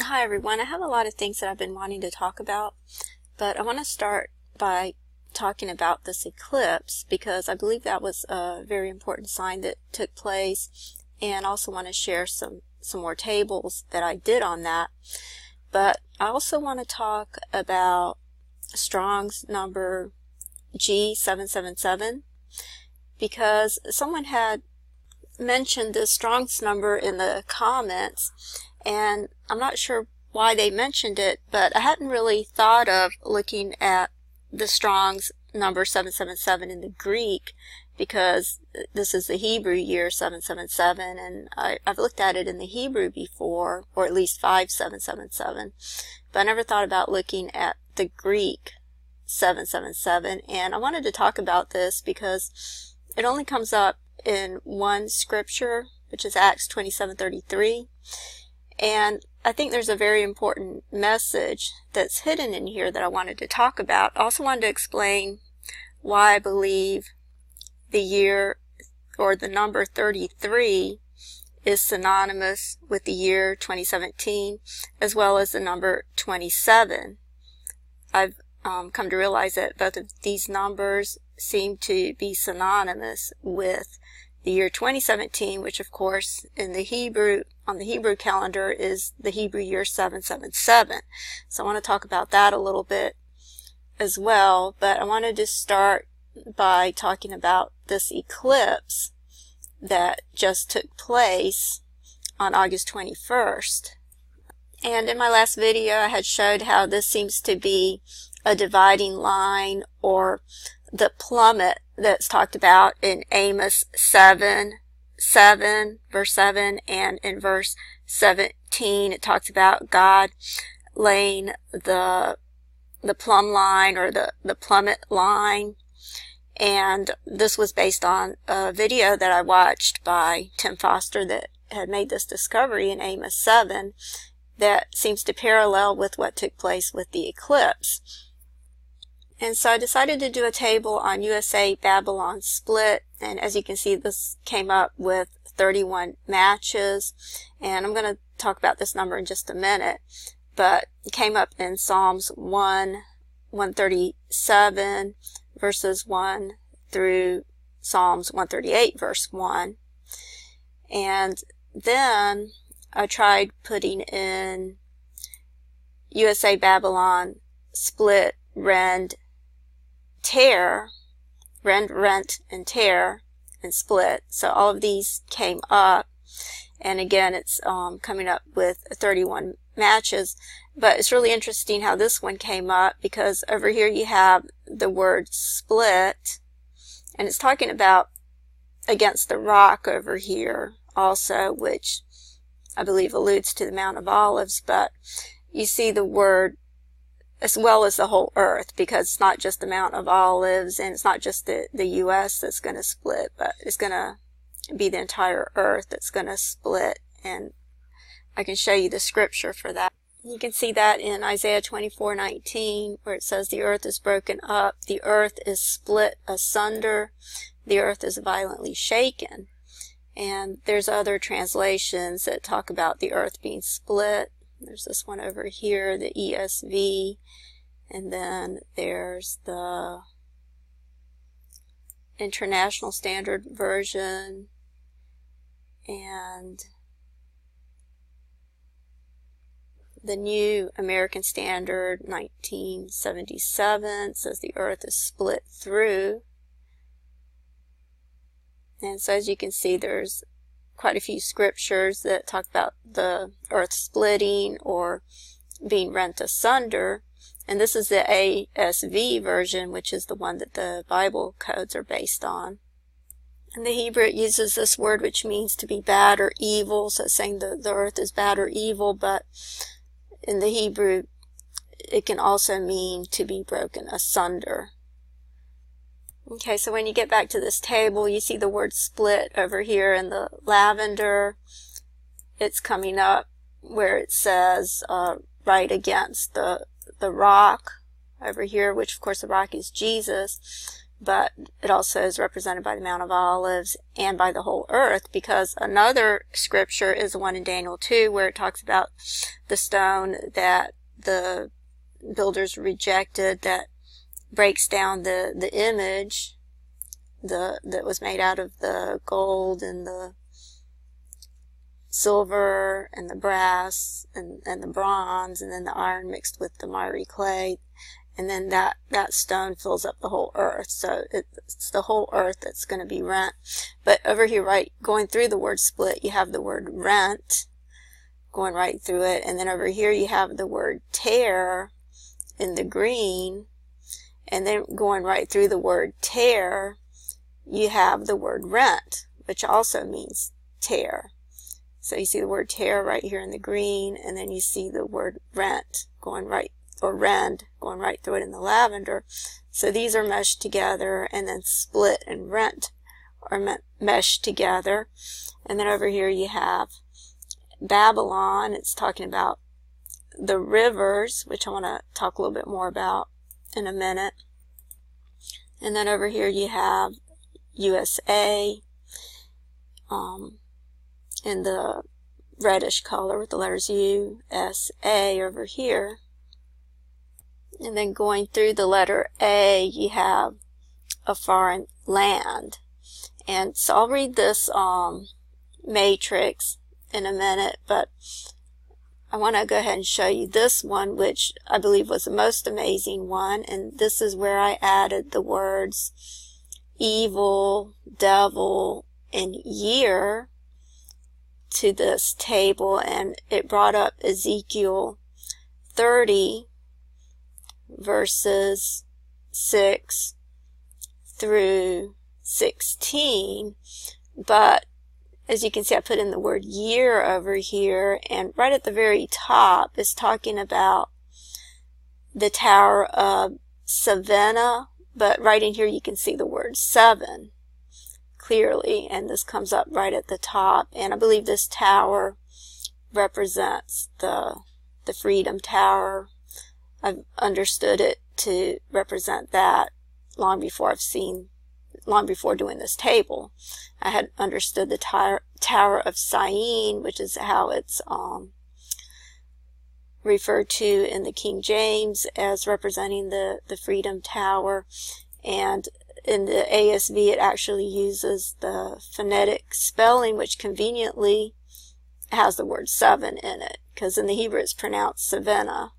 Hi everyone, I have a lot of things that I've been wanting to talk about, but I want to start by talking about this eclipse because I believe that was a very important sign that took place, and also want to share some more tables that I did on that. But I also want to talk about Strong's number G777 because someone had mentioned the Strong's number in the comments, and I'm not sure why they mentioned it, but I hadn't really thought of looking at the Strong's number 777 in the Greek because this is the Hebrew year 777, and I've looked at it in the Hebrew before, or at least 5777, but I never thought about looking at the Greek 777, and I wanted to talk about this because it only comes up in one scripture, which is Acts 27:33, and I think there's a very important message that's hidden in here that I wanted to talk about. I also wanted to explain why I believe the year or the number 33 is synonymous with the year 2017 as well as the number 27. I've come to realize that both of these numbers seem to be synonymous with the year 2017, which of course in the Hebrew, on the Hebrew calendar, is the Hebrew year 777. So I want to talk about that a little bit as well, but I wanted to start by talking about this eclipse that just took place on August 21st. And in my last video I had showed how this seems to be a dividing line, or the plummet that's talked about in Amos 7, verse 7, and in verse 17 it talks about God laying the plumb line, or the plummet line. And this was based on a video that I watched by Tim Foster that had made this discovery in Amos 7 that seems to parallel with what took place with the eclipse. And so I decided to do a table on USA Babylon split, and as you can see this came up with 31 matches, and I'm going to talk about this number in just a minute, but it came up in Psalms 137 verses 1 through Psalms 138 verse 1. And then I tried putting in USA Babylon split rend rent and tear and split. So all of these came up, and again it's coming up with 31 matches. But it's really interesting how this one came up, because over here you have the word split, and it's talking about against the rock over here also, which I believe alludes to the Mount of Olives. But you see the word as well as the whole earth, because it's not just the Mount of Olives, and it's not just the U.S. that's going to split, but it's going to be the entire earth that's going to split. And I can show you the scripture for that. You can see that in Isaiah 24:19, where it says the earth is broken up, the earth is split asunder, the earth is violently shaken. And there's other translations that talk about the earth being split. There's this one over here, the ESV, and then there's the International Standard Version, and the New American Standard 1977 says the earth is split through. And so as you can see, there's quite a few scriptures that talk about the earth splitting or being rent asunder. And this is the ASV version, which is the one that the Bible codes are based on. In the Hebrew it uses this word which means to be bad or evil, so it's saying the earth is bad or evil, but in the Hebrew it can also mean to be broken asunder. Okay, so when you get back to this table, you see the word split over here in the lavender. It's coming up where it says right against the rock over here, which of course the rock is Jesus. but it also is represented by the Mount of Olives and by the whole earth, because another scripture is the one in Daniel 2 where it talks about the stone that the builders rejected that breaks down the image that was made out of the gold and the silver and the brass and the bronze, and then the iron mixed with the miry clay. And then that stone fills up the whole earth. So it's the whole earth that's going to be rent. But over here, right, going through the word split, you have the word rent going right through it. And then over here, you have the word tear in the green. And then going right through the word tear, you have the word rent, which also means tear. So you see the word tear right here in the green, and then you see the word rent going right, or rend going right through it in the lavender. So these are meshed together, and then split and rent are meshed together. And then over here you have Babylon. It's talking about the rivers, which I want to talk a little bit more about in a minute. And then over here you have USA in the reddish color with the letters USA over here. And then going through the letter A, you have a foreign land. And so I'll read this matrix in a minute, but I want to go ahead and show you this one, which I believe was the most amazing one. And this is where I added the words evil, devil, and year to this table, and it brought up Ezekiel 30 verses 6 through 16. But as you can see, I put in the word year over here, and right at the very top is talking about the Tower of Savannah, but right in here you can see the word 7 clearly, and this comes up right at the top. And I believe this tower represents the Freedom Tower. I've understood it to represent that long before doing this table. I had understood the Tower of Syene, which is how it's referred to in the King James as representing the Freedom Tower. And in the ASV, it actually uses the phonetic spelling, which conveniently has the word 7 in it, because in the Hebrew it's pronounced Savannah.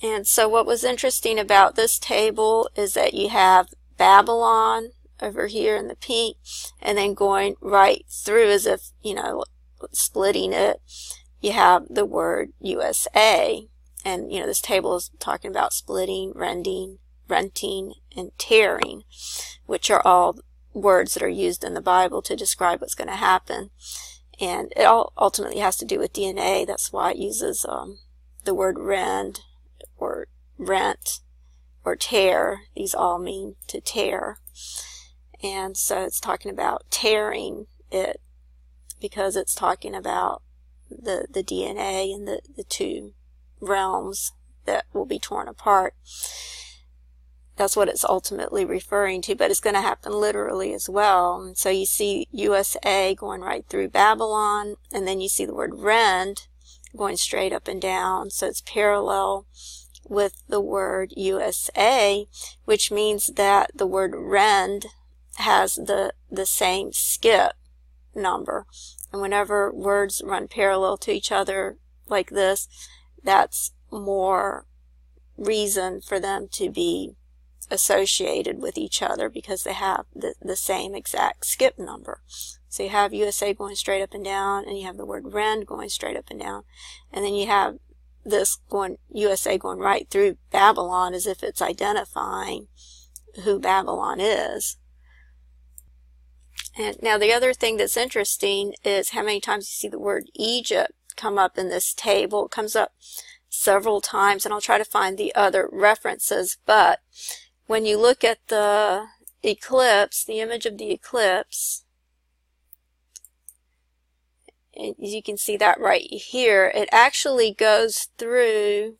And so what was interesting about this table is that you have Babylon over here in the pink, and then going right through as if, splitting it, you have the word USA. And, this table is talking about splitting, renting, and tearing, which are all words that are used in the Bible to describe what's going to happen. And it all ultimately has to do with DNA. That's why it uses the word rend or rent or tear. These all mean to tear. And so it's talking about tearing it because it's talking about the DNA and the two realms that will be torn apart. That's what it's ultimately referring to, but it's going to happen literally as well. And so you see USA going right through Babylon, and then you see the word rend going straight up and down. So it's parallel with the word USA, which means that the word rend has the same skip number. And whenever words run parallel to each other like this, that's more reason for them to be associated with each other, because they have the same exact skip number. So you have USA going straight up and down, and you have the word rend going straight up and down, and then you have this going USA going right through Babylon as if it's identifying who Babylon is. And now the other thing that's interesting is how many times you see the word Egypt come up in this table. It comes up several times, and I'll try to find the other references, but when you look at the eclipse, the image of the eclipse, as you can see that right here, it actually goes through,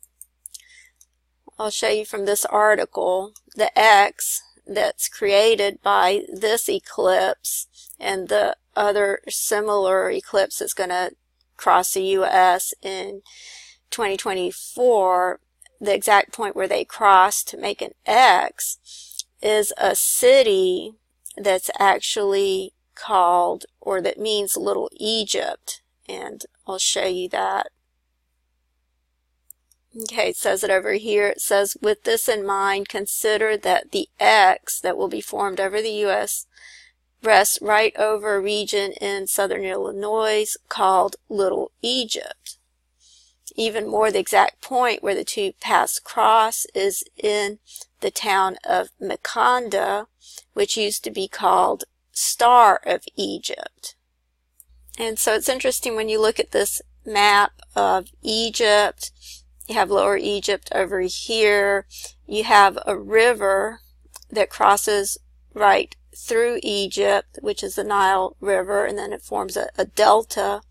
I'll show you from this article, the X, that's created by this eclipse and the other similar eclipse that's going to cross the U.S. in 2024, the exact point where they cross to make an X is a city that's actually called, or that means Little Egypt, and I'll show you that. Okay, it says it over here. It says, with this in mind, consider that the X that will be formed over the U.S. rests right over a region in southern Illinois called Little Egypt. Even more, the exact point where the two paths cross is in the town of Maconda, which used to be called Star of Egypt. And so it's interesting when you look at this map of Egypt. You have Lower Egypt over here. You have a river that crosses right through Egypt, which is the Nile River, and then it forms a delta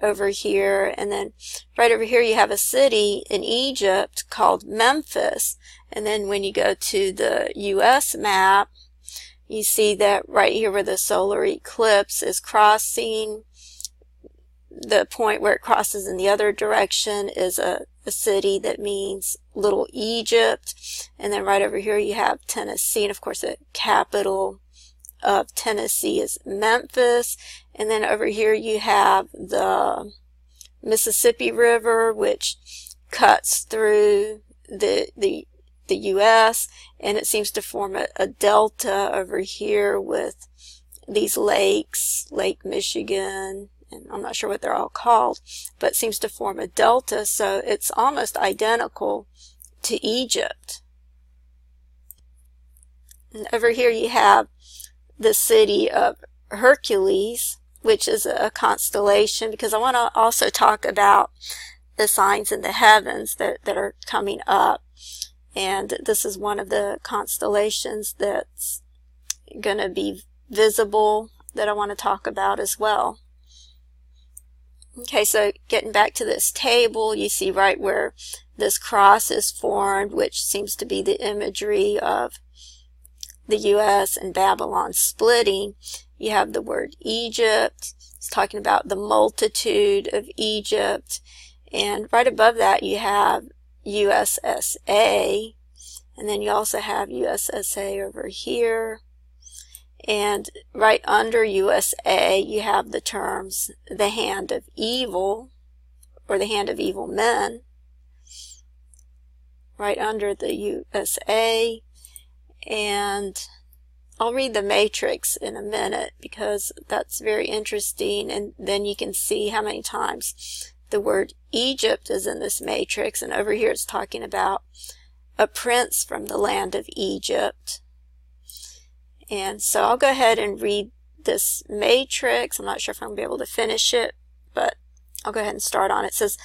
over here. And then right over here you have a city in Egypt called Memphis. And then when you go to the U.S. map, you see that right here where the solar eclipse is crossing, the point where it crosses in the other direction is a city that means Little Egypt. And then right over here you have Tennessee, and of course the capital of Tennessee is Memphis. And then over here you have the Mississippi River, which cuts through the U.S., and it seems to form a delta over here with these lakes, Lake Michigan, and I'm not sure what they're all called, but it seems to form a delta, so it's almost identical to Egypt. And over here you have the city of Hercules, which is a constellation, because I want to also talk about the signs in the heavens that are coming up. And this is one of the constellations that's going to be visible that I want to talk about as well. Okay, so getting back to this table, you see right where this cross is formed, which seems to be the imagery of the U.S. and Babylon splitting. You have the word Egypt. It's talking about the multitude of Egypt. And right above that you have USSA. And then you also have USSA over here. And right under USA, you have the terms the hand of evil, or the hand of evil men, right under the USA. And I'll read the matrix in a minute because that's very interesting, and then you can see how many times the word Egypt is in this matrix. And over here it's talking about a prince from the land of Egypt. And so I'll go ahead and read this matrix. I'm not sure if I'm going to be able to finish it, but I'll go ahead and start on it. It says,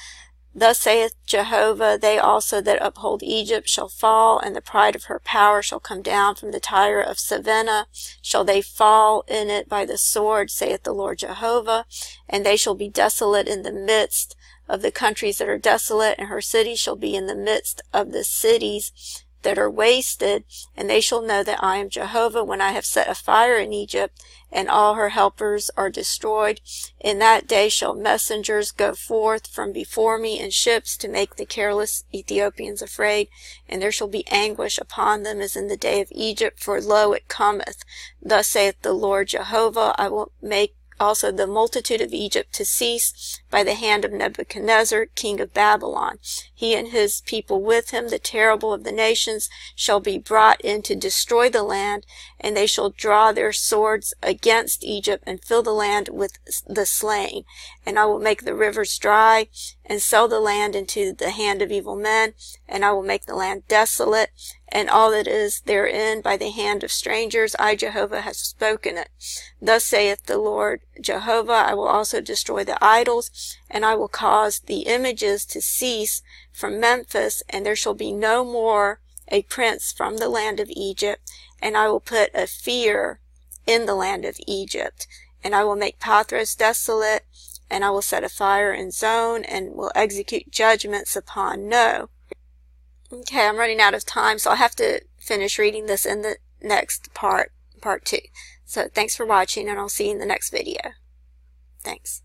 Thus saith Jehovah, they also that uphold Egypt shall fall, and the pride of her power shall come down from the Tyre of Savannah. Shall they fall in it by the sword, saith the Lord Jehovah, and they shall be desolate in the midst of the countries that are desolate, and her cities shall be in the midst of the cities that are wasted, and they shall know that I am Jehovah when I have set a fire in Egypt, and all her helpers are destroyed. In that day shall messengers go forth from before me in ships to make the careless Ethiopians afraid, and there shall be anguish upon them as in the day of Egypt, for lo, it cometh. Thus saith the Lord Jehovah, I will make also the multitude of Egypt to cease by the hand of Nebuchadnezzar, king of Babylon. He and his people with him, the terrible of the nations, shall be brought in to destroy the land, and they shall draw their swords against Egypt and fill the land with the slain. And I will make the rivers dry and sell the land into the hand of evil men, and I will make the land desolate, and all that is therein by the hand of strangers. I, Jehovah, have spoken it. Thus saith the Lord Jehovah, I will also destroy the idols, and I will cause the images to cease from Memphis, and there shall be no more a prince from the land of Egypt, and I will put a fear in the land of Egypt, and I will make Pathros desolate, and I will set a fire in Zone, and will execute judgments upon No. Okay, I'm running out of time, so I'll have to finish reading this in the next part 2. So thanks for watching, and I'll see you in the next video. Thanks.